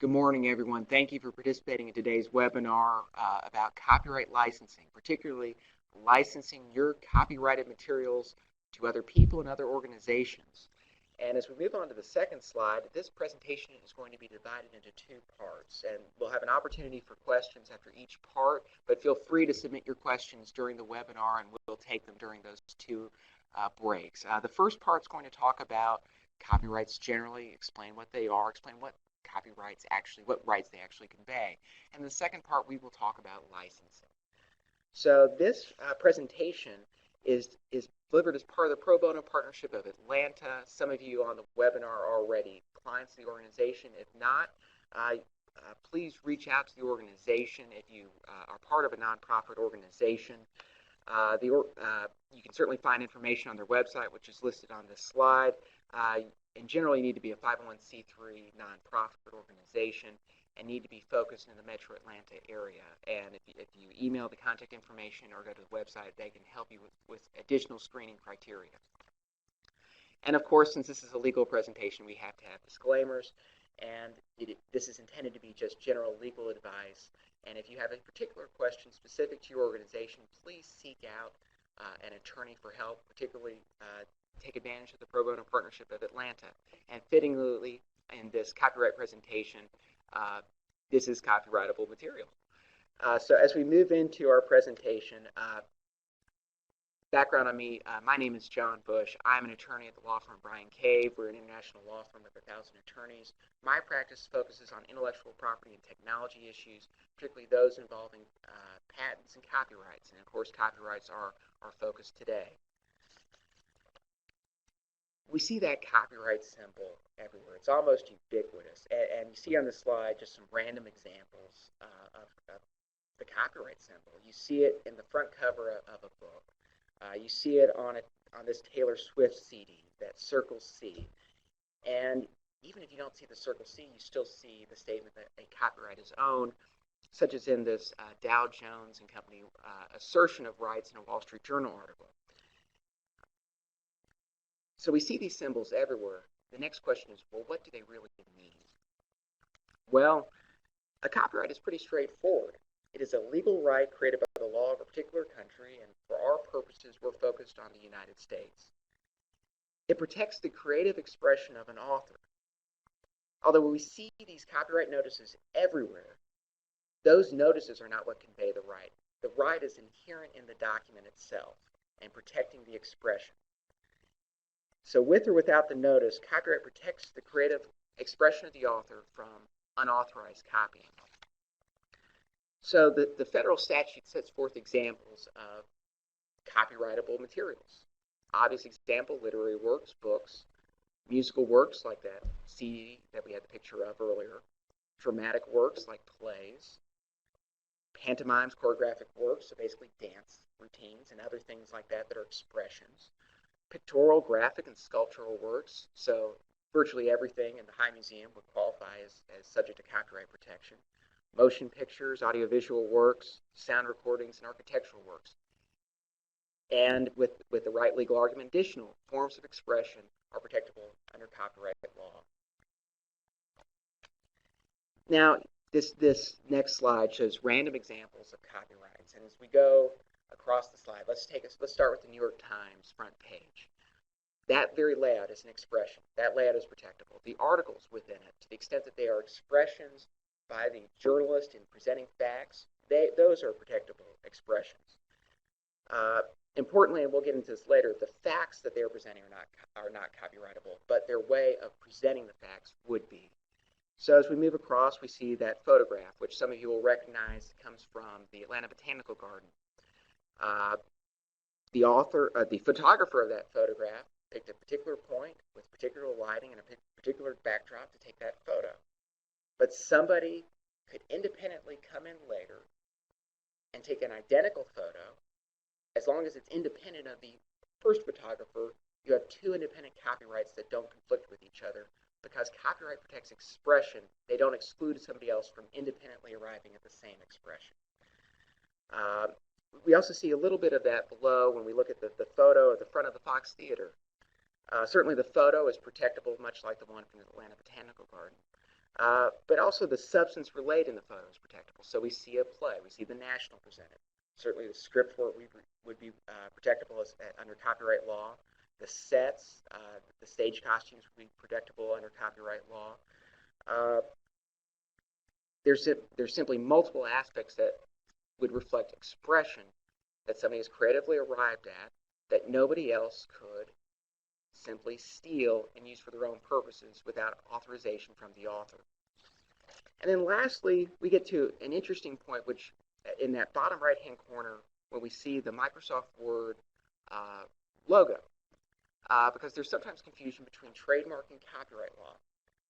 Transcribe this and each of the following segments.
Good morning, everyone. Thank you for participating in today's webinar about copyright licensing, particularly licensing your copyrighted materials to other people and other organizations. And as we move on to the second slide, this presentation is going to be divided into two parts, and we'll have an opportunity for questions after each part, but feel free to submit your questions during the webinar, and we'll take them during those two breaks. The first part is going to talk about copyrights generally, explain what they are, explain what copyrights actually, what rights they actually convey. And the second part, we will talk about licensing. So this presentation is delivered as part of the Pro Bono Partnership of Atlanta. Some of you on the webinar are already clients of the organization. If not, please reach out to the organization if you are part of a nonprofit organization. You can certainly find information on their website, which is listed on this slide. And generally you need to be a 501c3 nonprofit organization and need to be focused in the metro Atlanta area. And if you email the contact information or go to the website, they can help you with additional screening criteria. And of course, since this is a legal presentation, we have to have disclaimers, and this is intended to be just general legal advice. And if you have a particular question specific to your organization, please seek out an attorney for help, particularly take advantage of the Pro Bono Partnership of Atlanta. And fittingly, in this copyright presentation, this is copyrightable material. So as we move into our presentation, background on me, my name is John Bush. I'm an attorney at the law firm Bryan Cave. We're an international law firm of 1,000 attorneys. My practice focuses on intellectual property and technology issues, particularly those involving patents and copyrights. And of course, copyrights are our focus today. We see that copyright symbol everywhere. It's almost ubiquitous. And you see on the slide just some random examples of the copyright symbol. You see it in the front cover of a book. You see it on this Taylor Swift CD, that Circle C. And even if you don't see the Circle C, you still see the statement that a copyright is owned, such as in this Dow Jones and Company assertion of rights in a Wall Street Journal article. So we see these symbols everywhere. The next question is, well, what do they really mean? Well, a copyright is pretty straightforward. It is a legal right created by the law of a particular country, and for our purposes, we're focused on the United States. It protects the creative expression of an author. Although we see these copyright notices everywhere, those notices are not what convey the right. The right is inherent in the document itself and protecting the expression. So with or without the notice, copyright protects the creative expression of the author from unauthorized copying. So the federal statute sets forth examples of copyrightable materials. Obvious example, literary works, books, musical works like that CD that we had the picture of earlier, dramatic works like plays, pantomimes, choreographic works, so basically dance routines and other things like that that are expressions. Pictorial, graphic, and sculptural works, so virtually everything in the High Museum would qualify as subject to copyright protection. Motion pictures, audiovisual works, sound recordings, and architectural works. And with the right legal argument, additional forms of expression are protectable under copyright law. Now, this next slide shows random examples of copyrights, and as we go across the slide, let's start with the New York Times front page. That very layout is an expression. That layout is protectable. The articles within it, to the extent that they are expressions by the journalist in presenting facts, those are protectable expressions. Importantly, and we'll get into this later, the facts that they are presenting are not copyrightable, but their way of presenting the facts would be. So as we move across, we see that photograph, which some of you will recognize comes from the Atlanta Botanical Garden. The photographer of that photograph picked a particular point with particular lighting and a particular backdrop to take that photo. But somebody could independently come in later and take an identical photo. As long as it's independent of the first photographer, you have two independent copyrights that don't conflict with each other. Because copyright protects expression, they don't exclude somebody else from independently arriving at the same expression. We also see a little bit of that below when we look at the photo at the front of the Fox Theater. Certainly the photo is protectable, much like the one from the Atlanta Botanical Garden. but also the substance relayed in the photo is protectable. So we see a play, we see the national presented. Certainly the script for it would be protectable under copyright law. The sets, the stage costumes would be protectable under copyright law. There's simply multiple aspects that would reflect expression that somebody has creatively arrived at that nobody else could simply steal and use for their own purposes without authorization from the author. And then lastly, we get to an interesting point, which in that bottom right-hand corner, when we see the Microsoft Word logo, because there's sometimes confusion between trademark and copyright law.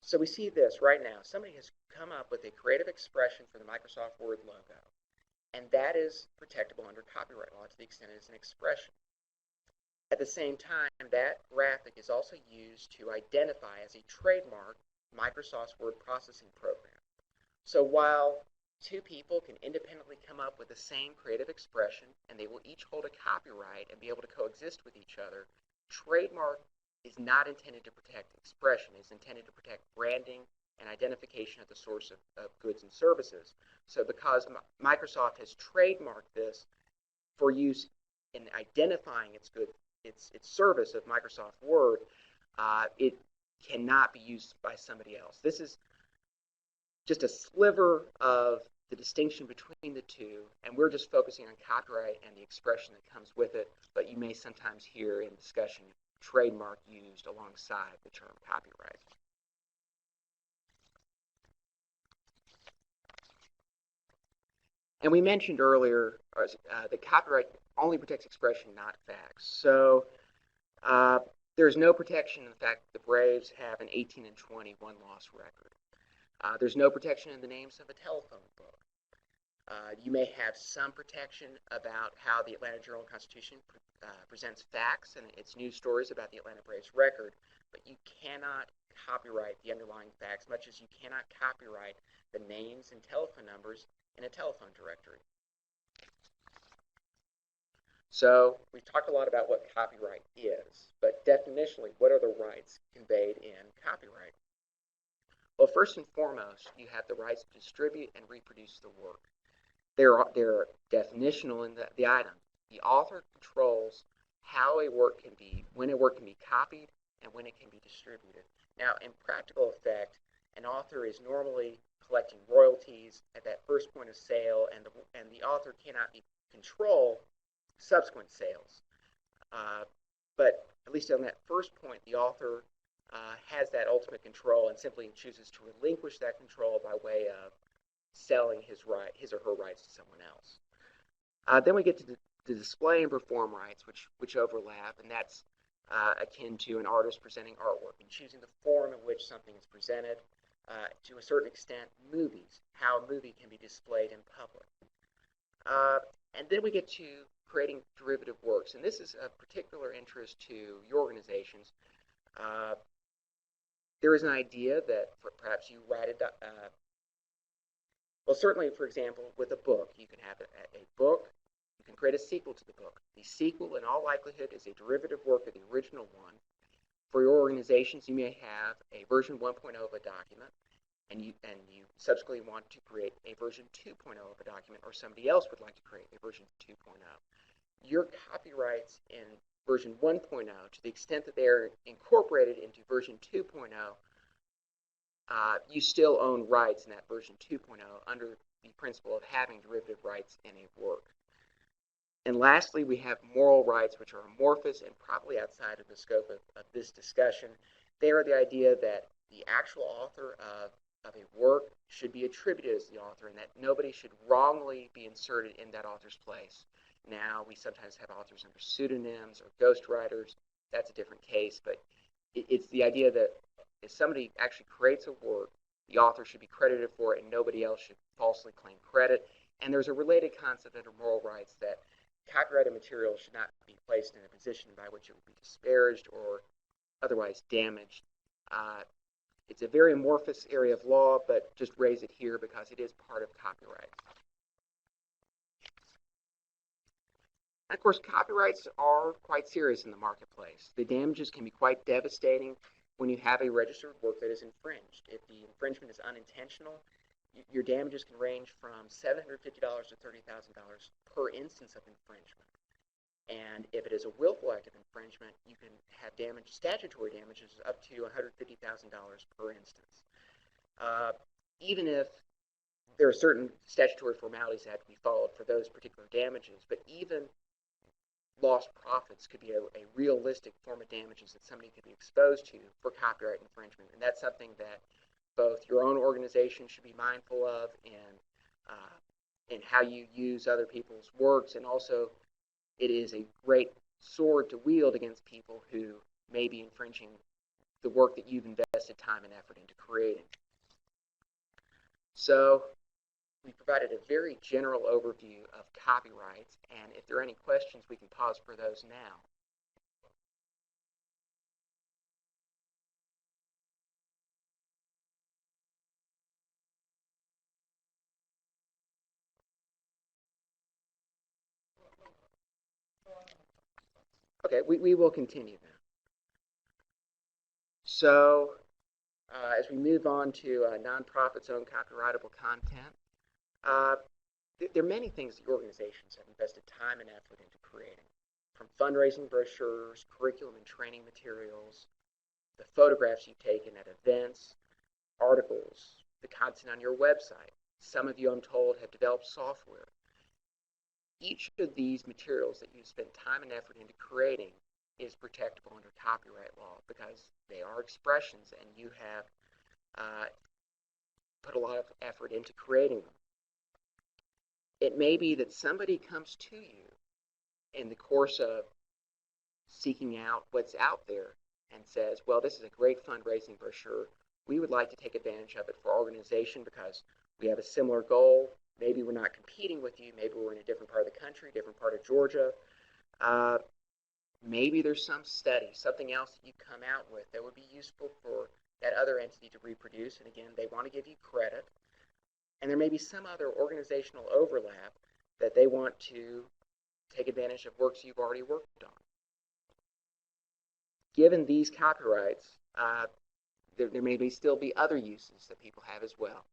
So we see this right now. Somebody has come up with a creative expression for the Microsoft Word logo, and that is protectable under copyright law to the extent it is an expression. At the same time, that graphic is also used to identify as a trademark Microsoft's word processing program. So while two people can independently come up with the same creative expression and they will each hold a copyright and be able to coexist with each other, trademark is not intended to protect expression. It's intended to protect branding and identification at the source of goods and services. So because Microsoft has trademarked this for use in identifying its service of Microsoft Word, it cannot be used by somebody else. This is just a sliver of the distinction between the two, and we're just focusing on copyright and the expression that comes with it, but you may sometimes hear in discussion trademark used alongside the term copyright. And we mentioned earlier that copyright only protects expression, not facts. So there's no protection in the fact that the Braves have an 18-20 one-loss record. There's no protection in the names of a telephone book. You may have some protection about how the Atlanta Journal-Constitution presents facts and its news stories about the Atlanta Braves record, but you cannot copyright the underlying facts, much as you cannot copyright the names and telephone numbers in a telephone directory. So we've talked a lot about what copyright is, but definitionally, what are the rights conveyed in copyright? Well, first and foremost, you have the rights to distribute and reproduce the work. They're definitional in the item. The author controls how a work can be, when a work can be copied, and when it can be distributed. Now, in practical effect, an author is normally collecting royalties at that first point of sale, and the author cannot control subsequent sales. But at least on that first point, the author has that ultimate control and simply chooses to relinquish that control by way of selling his or her rights to someone else. Then we get to the display and perform rights, which overlap, and that's akin to an artist presenting artwork and choosing the form in which something is presented. To a certain extent, movies, how a movie can be displayed in public. And then we get to creating derivative works, and this is of particular interest to your organizations. There is an idea that perhaps you write well, certainly, for example, with a book, you can have a book, you can create a sequel to the book. The sequel, in all likelihood, is a derivative work of the original one. For your organizations, you may have a version 1.0 of a document, and you subsequently want to create a version 2.0 of a document, or somebody else would like to create a version 2.0. Your copyrights in version 1.0, to the extent that they are incorporated into version 2.0, you still own rights in that version 2.0 under the principle of having derivative rights in a work. And lastly, we have moral rights, which are amorphous and probably outside of the scope of this discussion. They are the idea that the actual author of a work should be attributed as the author, and that nobody should wrongly be inserted in that author's place. Now, we sometimes have authors under pseudonyms or ghostwriters. That's a different case, but it's the idea that if somebody actually creates a work, the author should be credited for it and nobody else should falsely claim credit. And there's a related concept under moral rights that copyrighted material should not be placed in a position by which it would be disparaged or otherwise damaged. It's a very amorphous area of law, but just raise it here because it is part of copyright. And of course, copyrights are quite serious in the marketplace. The damages can be quite devastating when you have a registered work that is infringed. If the infringement is unintentional, your damages can range from $750 to $30,000 per instance of infringement. And if it is a willful act of infringement, you can have statutory damages up to $150,000 per instance. Even if there are certain statutory formalities that have to be followed for those particular damages, but even lost profits could be a realistic form of damages that somebody could be exposed to for copyright infringement. And that's something that both your own organization should be mindful of in how you use other people's works, and also it is a great sword to wield against people who may be infringing the work that you've invested time and effort into creating. So we provided a very general overview of copyrights, and if there are any questions, we can pause for those now. Okay, we will continue now. So as we move on to nonprofits' own copyrightable content, there are many things that organizations have invested time and effort into creating, from fundraising brochures, curriculum and training materials, the photographs you've taken at events, articles, the content on your website. Some of you, I'm told, have developed software. Each of these materials that you spend time and effort into creating is protectable under copyright law because they are expressions and you have put a lot of effort into creating them. It may be that somebody comes to you in the course of seeking out what's out there and says, well, this is a great fundraising brochure. We would like to take advantage of it for our organization because we have a similar goal. Maybe we're not competing with you. Maybe we're in a different part of the country, different part of Georgia. Maybe there's some study, something else that you come out with that would be useful for that other entity to reproduce. And again, they want to give you credit. And there may be some other organizational overlap that they want to take advantage of works you've already worked on. Given these copyrights, there may still be other uses that people have as well.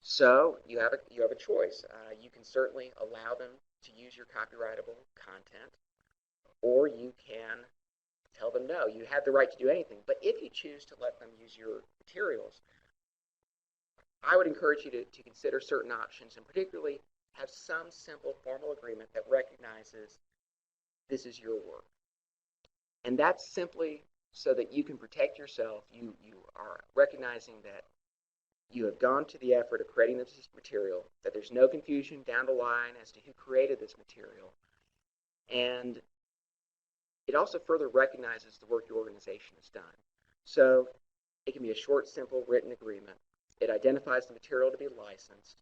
So you have a choice. You can certainly allow them to use your copyrightable content, or you can tell them no. You have the right to do anything. But if you choose to let them use your materials, I would encourage you to consider certain options, and particularly have some simple formal agreement that recognizes this is your work. And that's simply so that you can protect yourself. You are recognizing that you have gone to the effort of creating this material, that there's no confusion down the line as to who created this material. And it also further recognizes the work your organization has done. So it can be a short, simple written agreement. It identifies the material to be licensed.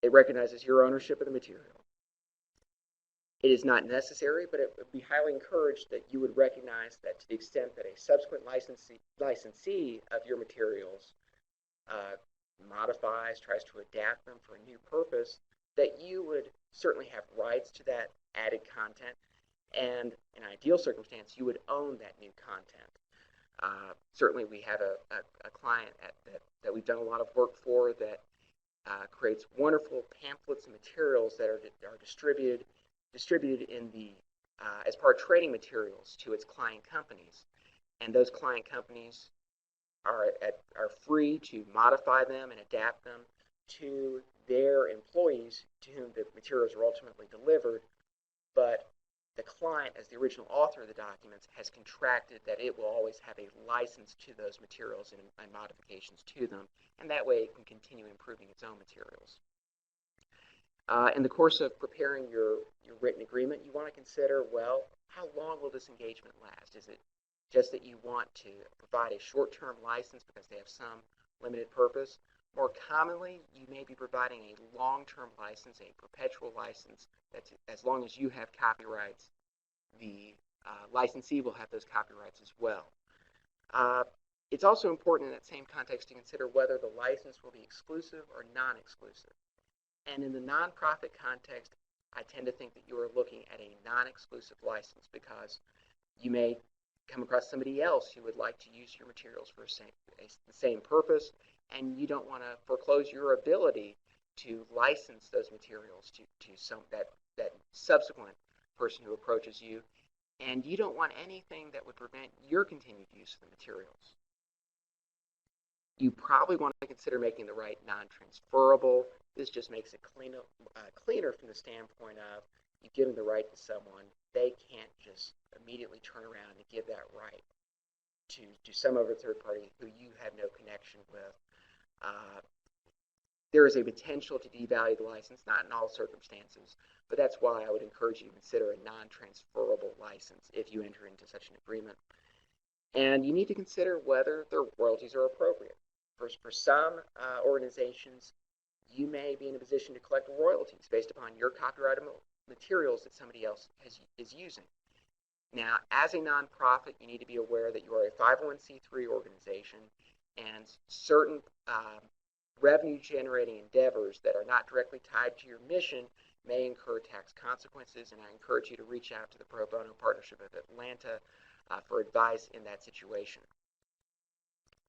It recognizes your ownership of the material. It is not necessary, but it would be highly encouraged that you would recognize that to the extent that a subsequent licensee of your materials modifies, tries to adapt them for a new purpose, that you would certainly have rights to that added content, and in an ideal circumstance, you would own that new content. Certainly, we have a client that we've done a lot of work for that creates wonderful pamphlets and materials that are distributed in the as part of training materials to its client companies, and those client companies are free to modify them and adapt them to their employees to whom the materials are ultimately delivered, but the client, as the original author of the documents, has contracted that it will always have a license to those materials and modifications to them, and that way it can continue improving its own materials. In the course of preparing your written agreement, you want to consider, well, how long will this engagement last? Is it just that you want to provide a short-term license because they have some limited purpose? More commonly, you may be providing a long-term license, a perpetual license, that's as long as you have copyrights, the licensee will have those copyrights as well. It's also important in that same context to consider whether the license will be exclusive or non-exclusive. And in the nonprofit context, I tend to think that you are looking at a non-exclusive license because you may come across somebody else who would like to use your materials for the same purpose, and you don't want to foreclose your ability to license those materials to that subsequent person who approaches you, and you don't want anything that would prevent your continued use of the materials. You probably want to consider making the right non-transferable. This just makes it cleaner from the standpoint of you give them the right to someone. They can't just immediately turn around and give that right to some other third party who you have no connection with. There is a potential to devalue the license, not in all circumstances, but that's why I would encourage you to consider a non-transferable license if you enter into such an agreement. And you need to consider whether their royalties are appropriate. For some organizations, you may be in a position to collect royalties based upon your copyrighted materials that somebody else is using. Now, as a nonprofit, you need to be aware that you are a 501c3 organization, and certain revenue-generating endeavors that are not directly tied to your mission may incur tax consequences, and I encourage you to reach out to the Pro Bono Partnership of Atlanta for advice in that situation.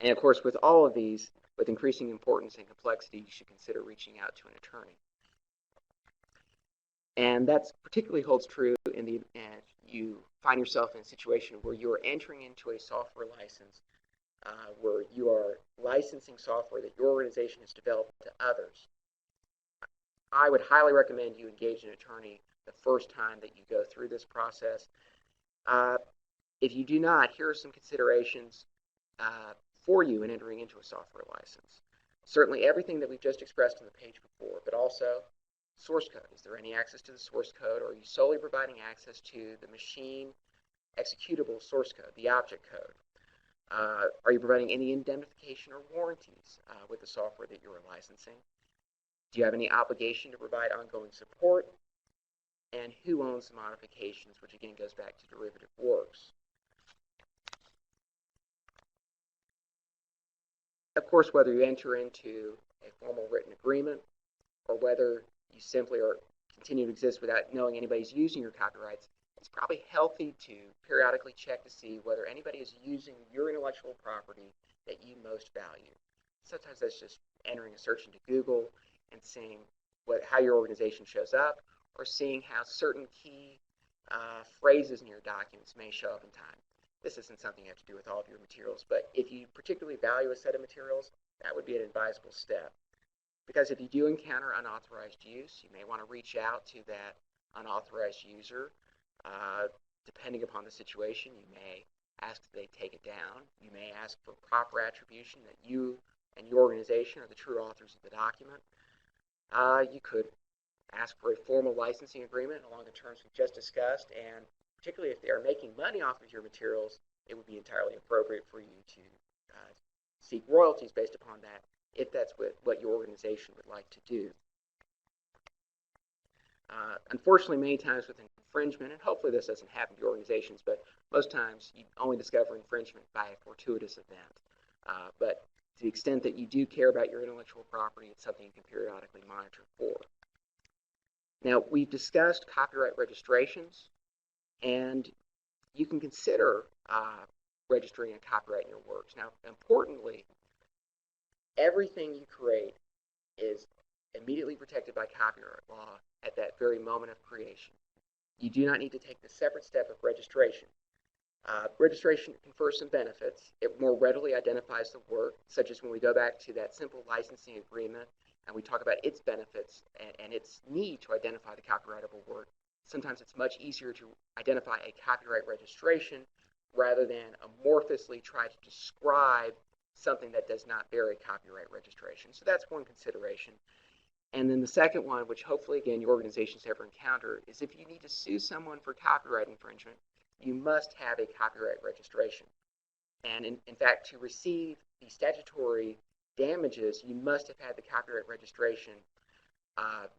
And of course, with all of these, with increasing importance and complexity, you should consider reaching out to an attorney. And that particularly holds true in the event you find yourself in a situation where you are entering into a software license where you are licensing software that your organization has developed to others. I would highly recommend you engage an attorney the first time that you go through this process. If you do not, here are some considerations for you in entering into a software license. Certainly everything that we've just expressed on the page before, but also source code. Is there any access to the source code, or are you solely providing access to the machine executable source code, the object code? Are you providing any indemnification or warranties with the software that you are licensing? Do you have any obligation to provide ongoing support? And who owns the modifications, which again goes back to derivative works. Of course, whether you enter into a formal written agreement or whether you simply continue to exist without knowing anybody's using your copyrights, it's probably healthy to periodically check to see whether anybody is using your intellectual property that you most value. Sometimes that's just entering a search into Google and seeing how your organization shows up, or seeing how certain key phrases in your documents may show up in time. This isn't something you have to do with all of your materials, but if you particularly value a set of materials, that would be an advisable step. Because if you do encounter unauthorized use, you may want to reach out to that unauthorized user. Depending upon the situation, you may ask that they take it down. You may ask for proper attribution that you and your organization are the true authors of the document. You could ask for a formal licensing agreement along the terms we just discussed, and particularly if they are making money off of your materials, it would be entirely appropriate for you to seek royalties based upon that, if that's what your organization would like to do. Unfortunately, many times with infringement, and hopefully this doesn't happen to your organizations, but most times you only discover infringement by a fortuitous event. But to the extent that you do care about your intellectual property, it's something you can periodically monitor for. Now, we've discussed copyright registrations, and you can consider registering a copyright in your works. Now, importantly, everything you create is immediately protected by copyright law at that very moment of creation. You do not need to take the separate step of registration. Registration confers some benefits. It more readily identifies the work, such as when we go back to that simple licensing agreement and we talk about its benefits and its need to identify the copyrightable work. Sometimes it's much easier to identify a copyright registration rather than amorphously try to describe something that does not bear a copyright registration. So that's one consideration. And then the second one, which hopefully, again, your organizations ever encounter, is if you need to sue someone for copyright infringement, you must have a copyright registration. And in fact, to receive the statutory damages, you must have had the copyright registration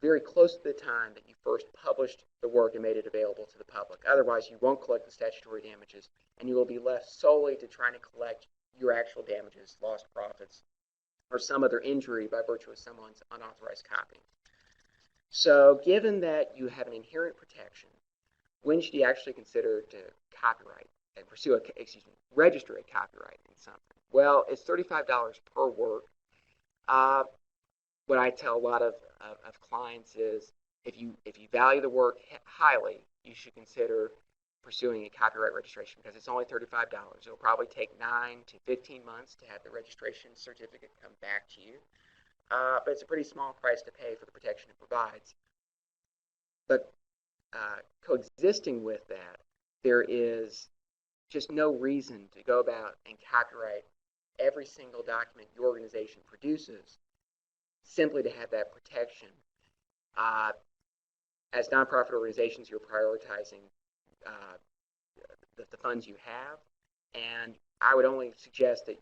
very close to the time that you first published the work and made it available to the public. Otherwise, you won't collect the statutory damages, and you will be left solely to trying to collect your actual damages, lost profits, or some other injury by virtue of someone's unauthorized copying. So given that you have an inherent protection, when should you actually consider to copyright? register a copyright in something? Well, it's $35 per work. Uh, what I tell a lot of clients is if you value the work highly, you should consider pursuing a copyright registration because it's only $35. It'll probably take 9 to 15 months to have the registration certificate come back to you, but it's a pretty small price to pay for the protection it provides. But coexisting with that, there is just no reason to go about and copyright every single document your organization produces simply to have that protection. As nonprofit organizations, you're prioritizing the funds you have, and I would only suggest that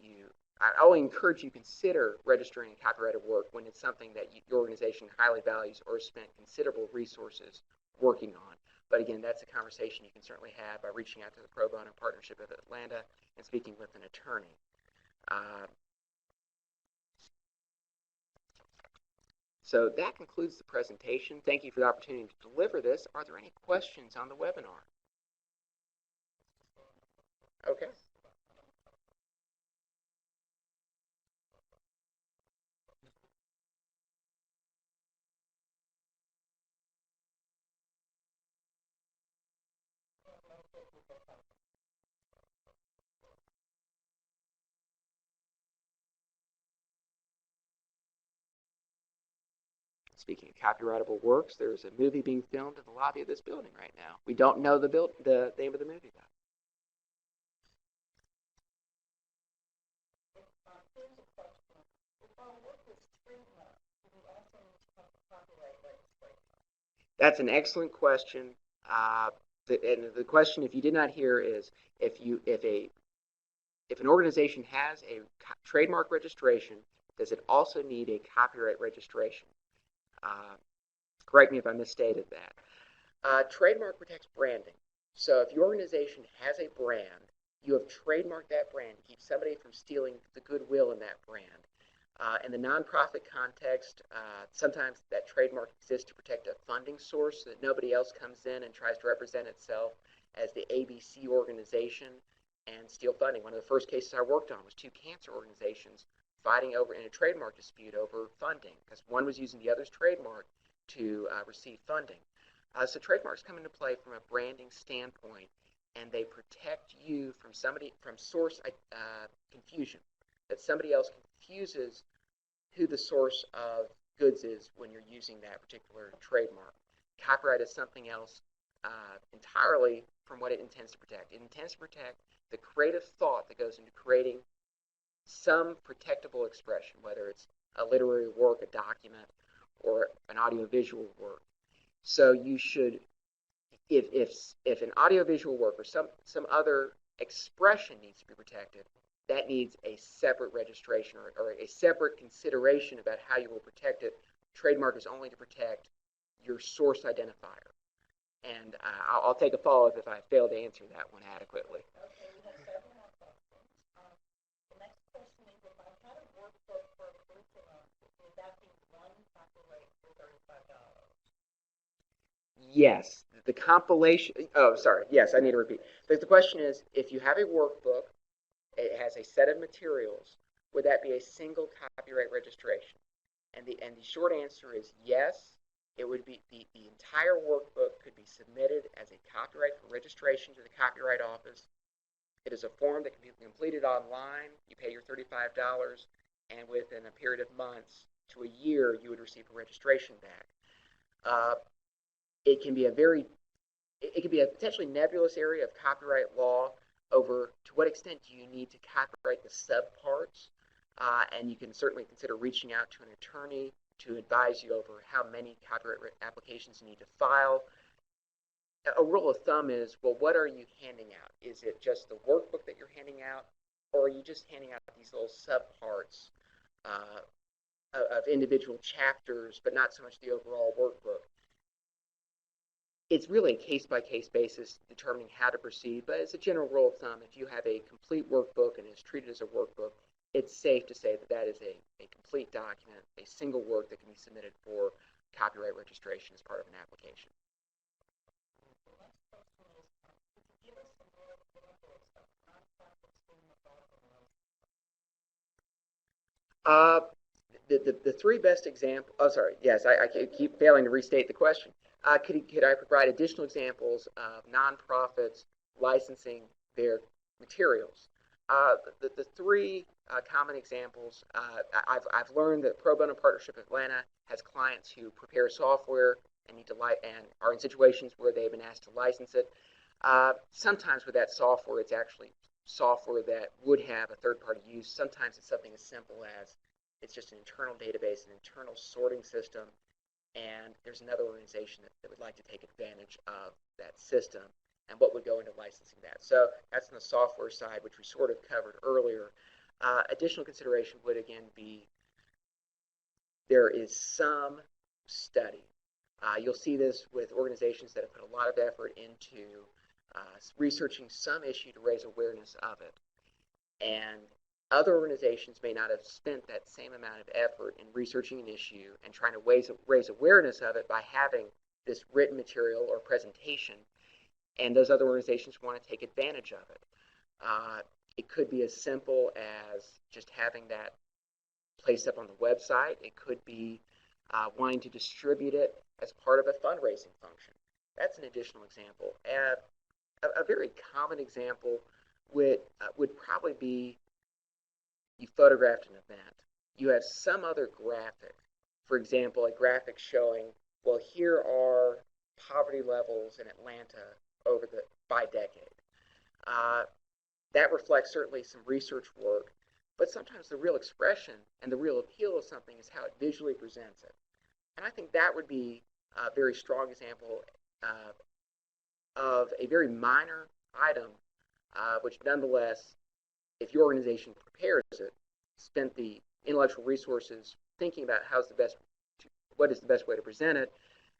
I only encourage you consider registering copyrighted work when it's something that your organization highly values or spent considerable resources working on. But again, that's a conversation you can certainly have by reaching out to the Pro Bono Partnership of Atlanta and speaking with an attorney. So that concludes the presentation. Thank you for the opportunity to deliver this. Are there any questions on the webinar? Okay. Speaking of copyrightable works, there's a movie being filmed in the lobby of this building right now. We don't know the name of the movie, though. That's an excellent question. And the question, if you did not hear, is if an organization has a trademark registration, does it also need a copyright registration? Correct me if I misstated that. Trademark protects branding. So if your organization has a brand, you have trademarked that brand to keep somebody from stealing the goodwill in that brand. In the nonprofit context, sometimes that trademark exists to protect a funding source so that nobody else comes in and tries to represent itself as the ABC organization and steal funding. One of the first cases I worked on was two cancer organizations fighting over in a trademark dispute over funding because one was using the other's trademark to receive funding. So trademarks come into play from a branding standpoint, and they protect you from source confusion, that somebody else confuses who the source of goods is when you're using that particular trademark. Copyright is something else entirely from what it intends to protect. It intends to protect the creative thought that goes into creating some protectable expression, whether it's a literary work, a document, or an audiovisual work. So you should, if an audiovisual work or some other expression needs to be protected, that needs a separate registration or a separate consideration about how you will protect it. Trademark is only to protect your source identifier. And I'll take a follow-up if I fail to answer that one adequately. Okay, we have several more questions. The next question is, if I had a workbook for a curriculum, would that be one copyright for $35? Yes, the compilation. Oh, sorry. Yes, I need to repeat. The question is, if you have a workbook, it has a set of materials, would that be a single copyright registration? And the short answer is yes. It would be the entire workbook could be submitted as a copyright for registration to the Copyright Office. It is a form that can be completed online. You pay your $35, and within a period of months to a year, you would receive a registration back. It can be a potentially nebulous area of copyright law over to what extent do you need to copyright the subparts, and you can certainly consider reaching out to an attorney to advise you over how many copyright applications you need to file. A rule of thumb is, well, what are you handing out? Is it just the workbook that you're handing out, or are you just handing out these little subparts of individual chapters, but not so much the overall workbook? It's really a case-by-case basis determining how to proceed, but as a general rule of thumb, if you have a complete workbook and it's treated as a workbook, it's safe to say that that is a complete document, a single work that can be submitted for copyright registration as part of an application. The next question is, could you give us some more examples Uh, the three best examples. Oh, sorry. Yes, I keep failing to restate the question. Could I provide additional examples of nonprofits licensing their materials? The three common examples. I've learned that Pro Bono Partnership Atlanta has clients who prepare software and need to and are in situations where they've been asked to license it. Sometimes with that software, it's actually software that would have a third-party use. Sometimes it's something as simple as it's just an internal database, an internal sorting system, and there's another organization that would like to take advantage of that system and what would go into licensing that. So that's on the software side, which we sort of covered earlier. Additional consideration would again be there is some study. You'll see this with organizations that have put a lot of effort into researching some issue to raise awareness of it. And other organizations may not have spent that same amount of effort in researching an issue and trying to raise awareness of it by having this written material or presentation, and those other organizations want to take advantage of it. It could be as simple as just having that placed up on the website. It could be wanting to distribute it as part of a fundraising function. That's an additional example. A very common example would probably be you photographed an event. You have some other graphic, for example, a graphic showing, well, here are poverty levels in Atlanta by decade. That reflects certainly some research work, but sometimes the real expression and the real appeal of something is how it visually presents it. And I think that would be a very strong example of a very minor item, which nonetheless, if your organization prepares it, spent the intellectual resources thinking about what is the best way to present it,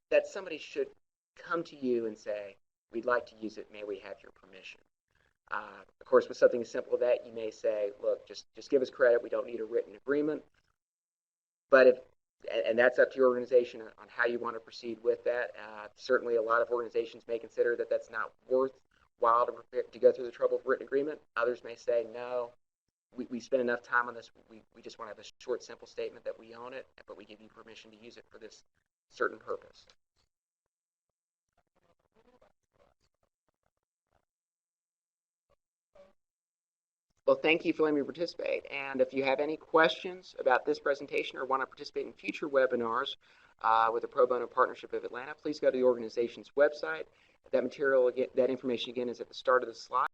that somebody should come to you and say, we'd like to use it, may we have your permission? Of course, with something as simple as that, you may say, look, just give us credit, we don't need a written agreement. But and that's up to your organization on how you want to proceed with that. Certainly a lot of organizations may consider that that's not worthwhile to go through the trouble of written agreement. Others may say, no, we spend enough time on this, we just want to have a short, simple statement that we own it, but we give you permission to use it for this certain purpose. Well, thank you for letting me participate. And if you have any questions about this presentation or want to participate in future webinars with the Pro Bono Partnership of Atlanta, please go to the organization's website. That information again is at the start of the slide.